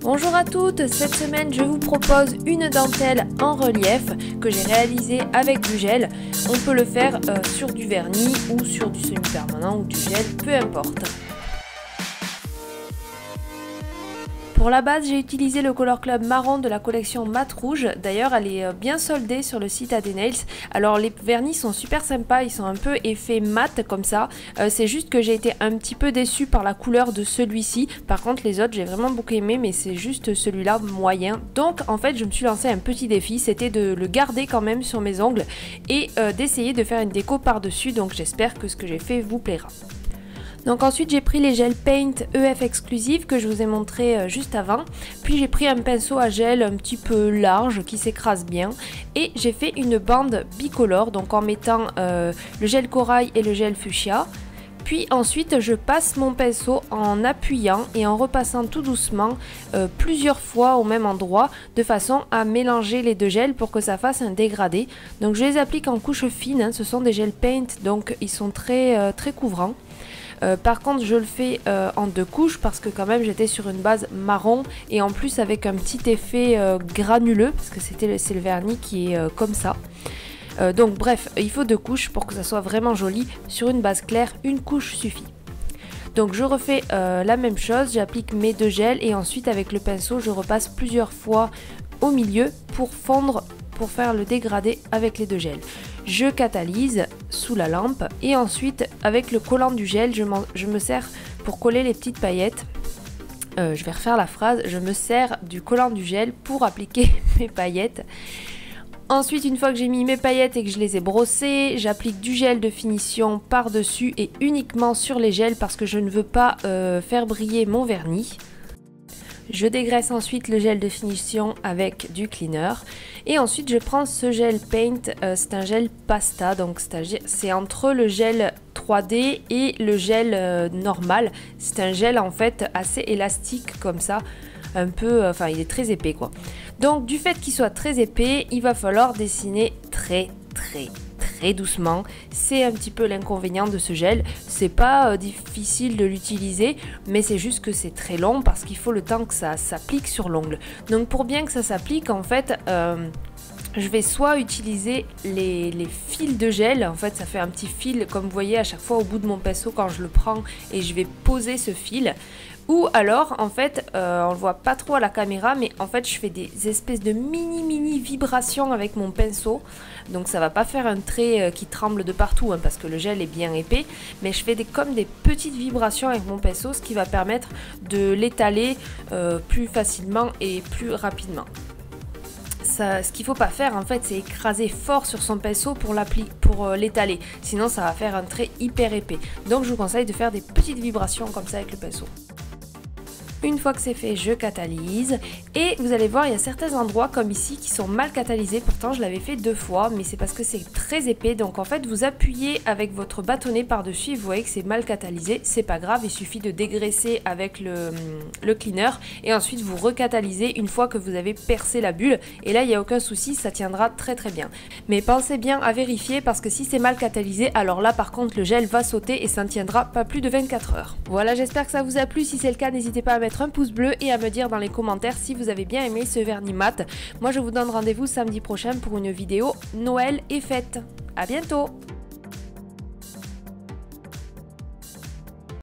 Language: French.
Bonjour à toutes, cette semaine je vous propose une dentelle en relief que j'ai réalisée avec du gel. On peut le faire sur du vernis ou sur du semi-permanent ou du gel, peu importe. Pour la base, j'ai utilisé le Color Club marron de la collection Mat Rouge. D'ailleurs, elle est bien soldée sur le site AD-Nails. Alors, les vernis sont super sympas, ils sont un peu effet mat comme ça. C'est juste que j'ai été un petit peu déçue par la couleur de celui-ci. Par contre, les autres, j'ai vraiment beaucoup aimé, mais c'est juste celui-là moyen. Donc, en fait, je me suis lancé un petit défi. C'était de le garder quand même sur mes ongles et d'essayer de faire une déco par-dessus. Donc, j'espère que ce que j'ai fait vous plaira. Donc ensuite j'ai pris les gels Paint EF Exclusive que je vous ai montré juste avant. Puis j'ai pris un pinceau à gel un petit peu large qui s'écrase bien. Et j'ai fait une bande bicolore, donc en mettant le gel corail et le gel fuchsia. Puis ensuite je passe mon pinceau en appuyant et en repassant tout doucement plusieurs fois au même endroit de façon à mélanger les deux gels pour que ça fasse un dégradé. Donc je les applique en couche fine, hein, ce sont des gels Paint donc ils sont très couvrants. Par contre je le fais en deux couches parce que quand même j'étais sur une base marron et en plus avec un petit effet granuleux parce que c'est le vernis qui est comme ça. Donc bref, il faut deux couches pour que ça soit vraiment joli. Sur une base claire, une couche suffit. Donc je refais la même chose, j'applique mes deux gels et ensuite avec le pinceau je repasse plusieurs fois au milieu pour fondre, pour faire le dégradé avec les deux gels. Je catalyse sous la lampe et ensuite avec le collant du gel je me sers pour coller les petites paillettes. Je vais refaire la phrase, je me sers du collant du gel pour appliquer mes paillettes. Ensuite, une fois que j'ai mis mes paillettes et que je les ai brossées, j'applique du gel de finition par-dessus et uniquement sur les gels parce que je ne veux pas faire briller mon vernis. Je dégraisse ensuite le gel de finition avec du cleaner. Et ensuite, je prends ce gel Paint, c'est un gel pasta, donc c'est entre le gel 3D et le gel normal. C'est un gel en fait assez élastique comme ça, un peu, enfin il est très épais quoi. Donc du fait qu'il soit très épais, il va falloir dessiner très doucement. C'est un petit peu l'inconvénient de ce gel. C'est pas difficile de l'utiliser, mais c'est juste que c'est très long parce qu'il faut le temps que ça s'applique sur l'ongle. Donc pour bien que ça s'applique, en fait, je vais soit utiliser les fils de gel, en fait ça fait un petit fil comme vous voyez à chaque fois au bout de mon pinceau quand je le prends et je vais poser ce fil. Ou alors en fait on le voit pas trop à la caméra mais en fait je fais des espèces de mini vibrations avec mon pinceau. Donc ça va pas faire un trait qui tremble de partout hein, parce que le gel est bien épais. Mais je fais comme des petites vibrations avec mon pinceau, ce qui va permettre de l'étaler plus facilement et plus rapidement. Ce qu'il ne faut pas faire en fait c'est écraser fort sur son pinceau pour l'étaler, sinon ça va faire un trait hyper épais. Donc je vous conseille de faire des petites vibrations comme ça avec le pinceau. Une fois que c'est fait, je catalyse et vous allez voir il y a certains endroits comme ici qui sont mal catalysés, pourtant je l'avais fait 2 fois mais c'est parce que c'est très épais. Donc en fait vous appuyez avec votre bâtonnet par dessus et vous voyez que c'est mal catalysé, c'est pas grave, il suffit de dégraisser avec le cleaner et ensuite vous recatalysez une fois que vous avez percé la bulle et là il n'y a aucun souci, ça tiendra très bien. Mais pensez bien à vérifier parce que si c'est mal catalysé alors là par contre le gel va sauter et ça ne tiendra pas plus de 24 heures. Voilà, j'espère que ça vous a plu, si c'est le cas n'hésitez pas à mettre un pouce bleu et à me dire dans les commentaires si vous avez bien aimé ce vernis mat. Moi je vous donne rendez-vous samedi prochain pour une vidéo Noël et fête. À bientôt!